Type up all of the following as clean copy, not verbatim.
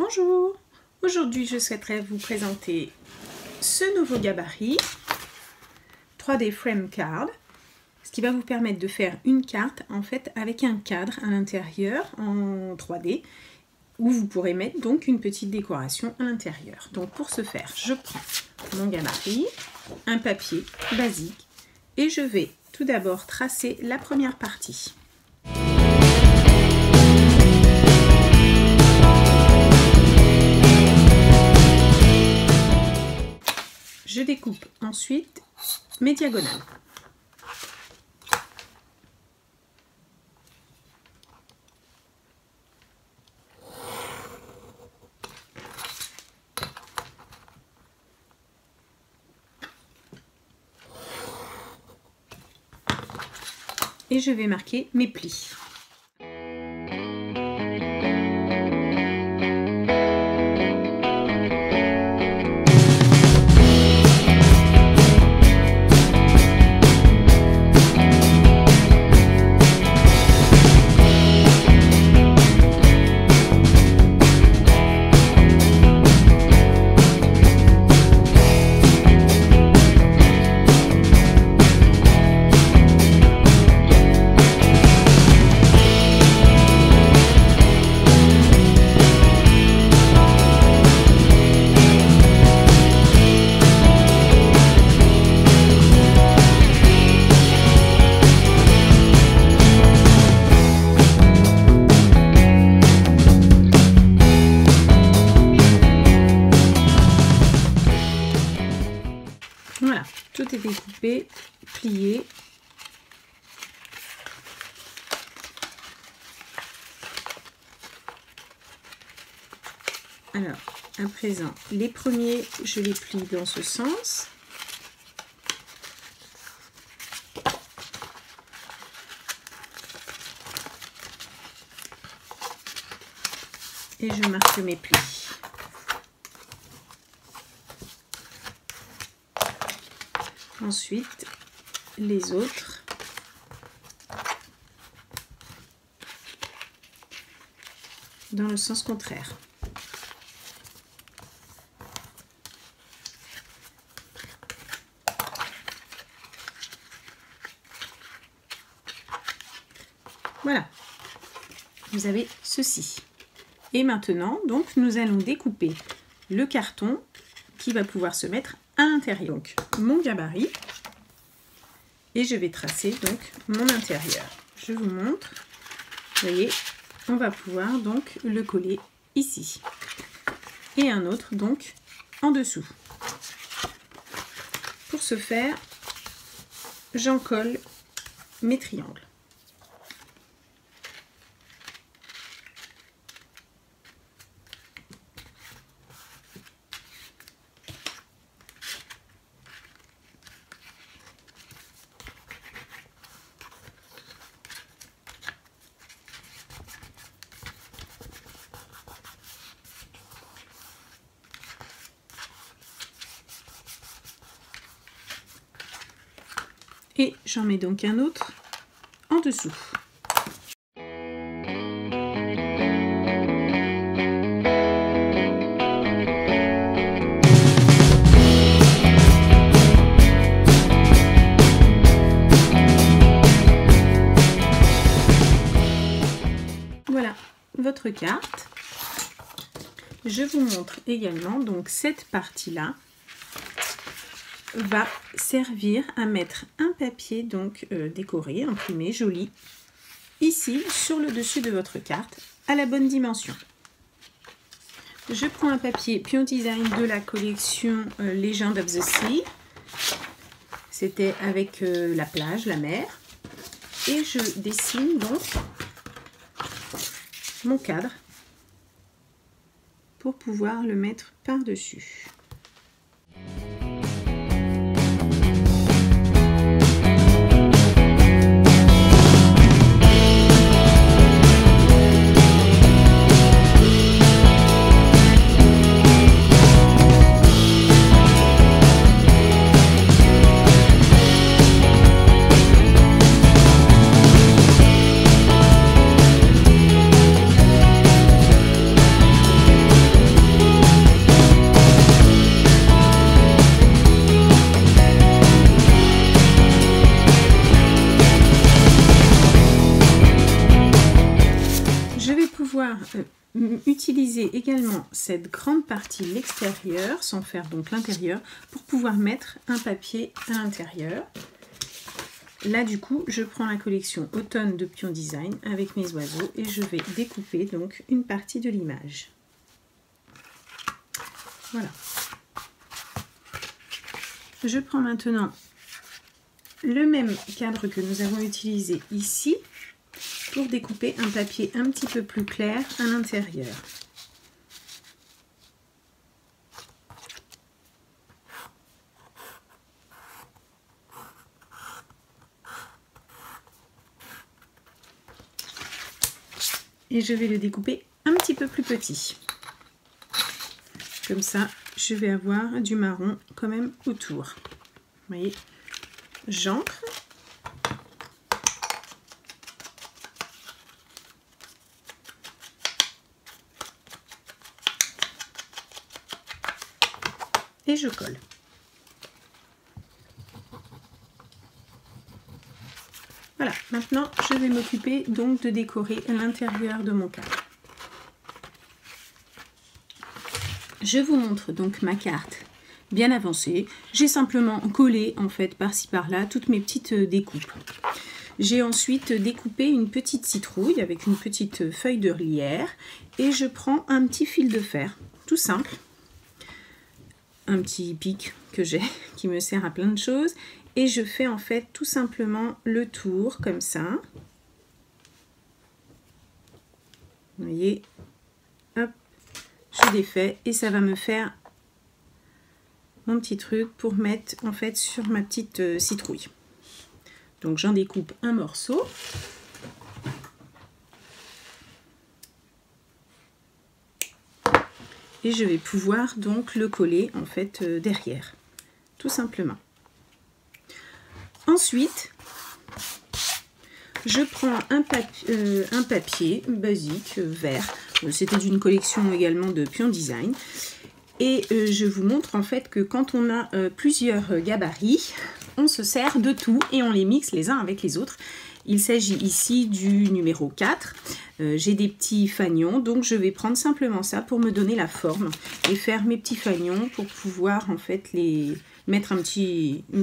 Bonjour, aujourd'hui je souhaiterais vous présenter ce nouveau gabarit 3D Frame Card, ce qui va vous permettre de faire une carte en fait avec un cadre à l'intérieur en 3D où vous pourrez mettre donc une petite décoration à l'intérieur. Donc pour ce faire, je prends mon gabarit, un papier basique et je vais tout d'abord tracer la première partie. Je découpe ensuite mes diagonales. Et je vais marquer mes plis. Voilà, tout est découpé, plié. Alors, à présent, les premiers, je les plie dans ce sens. Et je marque mes plis. Ensuite, les autres. Dans le sens contraire. Voilà. Vous avez ceci. Et maintenant, donc, nous allons découper le carton qui va pouvoir se mettre à l'intérieur. Donc mon gabarit et je vais tracer donc mon intérieur. Je vous montre. Vous voyez, on va pouvoir donc le coller ici et un autre donc en dessous. Pour ce faire, j'en colle mes triangles. Et j'en mets donc un autre en dessous. Voilà votre carte. Je vous montre également donc cette partie-là va servir à mettre un papier donc décoré, imprimé, joli, ici sur le dessus de votre carte à la bonne dimension. Je prends un papier Pion Design de la collection Legend of the Sea. C'était avec la plage, la mer. Et je dessine donc mon cadre pour pouvoir le mettre par-dessus. pouvoir utiliser également cette grande partie, l'extérieur, sans faire donc l'intérieur, pour pouvoir mettre un papier à l'intérieur. Là du coup, je prends la collection Automne de Pion Design avec mes oiseaux et je vais découper donc une partie de l'image. Voilà. Je prends maintenant le même cadre que nous avons utilisé ici pour découper un papier un petit peu plus clair à l'intérieur. Et je vais le découper un petit peu plus petit. Comme ça, je vais avoir du marron quand même autour. Vous voyez, j'ancre. Et je colle. Voilà, maintenant je vais m'occuper donc de décorer l'intérieur de mon cadre. Je vous montre donc ma carte bien avancée. J'ai simplement collé en fait par-ci par-là toutes mes petites découpes. J'ai ensuite découpé une petite citrouille avec une petite feuille de lierre et je prends un petit fil de fer, tout simple. Un petit pic que j'ai qui me sert à plein de choses et je fais en fait tout simplement le tour comme ça. Vous voyez, hop, je défais et ça va me faire mon petit truc pour mettre en fait sur ma petite citrouille. Donc j'en découpe un morceau. Et je vais pouvoir donc le coller en fait derrière, tout simplement. Ensuite, je prends un papier basique vert. C'était d'une collection également de Pion Design. Et je vous montre en fait que quand on a plusieurs gabarits, on se sert de tout et on les mixe les uns avec les autres. Il s'agit ici du numéro 4. J'ai des petits fanions, donc je vais prendre simplement ça pour me donner la forme et faire mes petits fanions pour pouvoir en fait les mettre une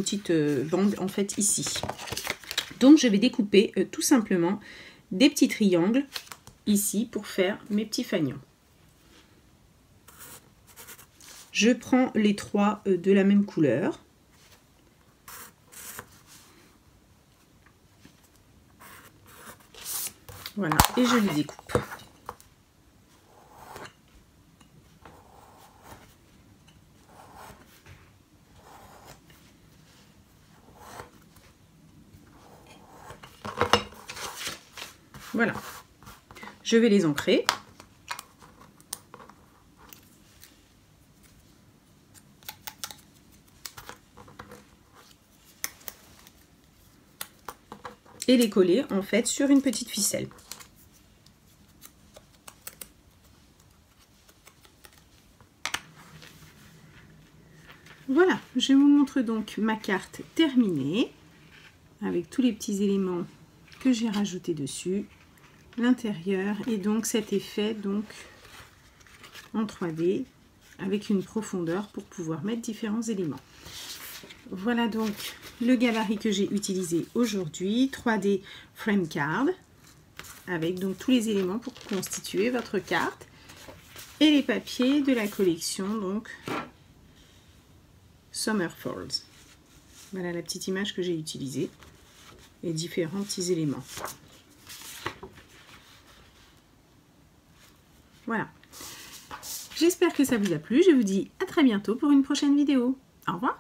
petite bande en fait ici. Donc je vais découper tout simplement des petits triangles ici pour faire mes petits fanions. Je prends les trois de la même couleur. Voilà, et je les découpe. Voilà, je vais les ancrer. Et les coller en fait sur une petite ficelle. Voilà, je vous montre donc ma carte terminée avec tous les petits éléments que j'ai rajoutés dessus, l'intérieur et donc cet effet donc en 3D avec une profondeur pour pouvoir mettre différents éléments. Voilà donc le gabarit que j'ai utilisé aujourd'hui, 3D Frame Card, avec donc tous les éléments pour constituer votre carte et les papiers de la collection donc Summer Falls. Voilà la petite image que j'ai utilisée et différents petits éléments. Voilà. J'espère que ça vous a plu. Je vous dis à très bientôt pour une prochaine vidéo. Au revoir.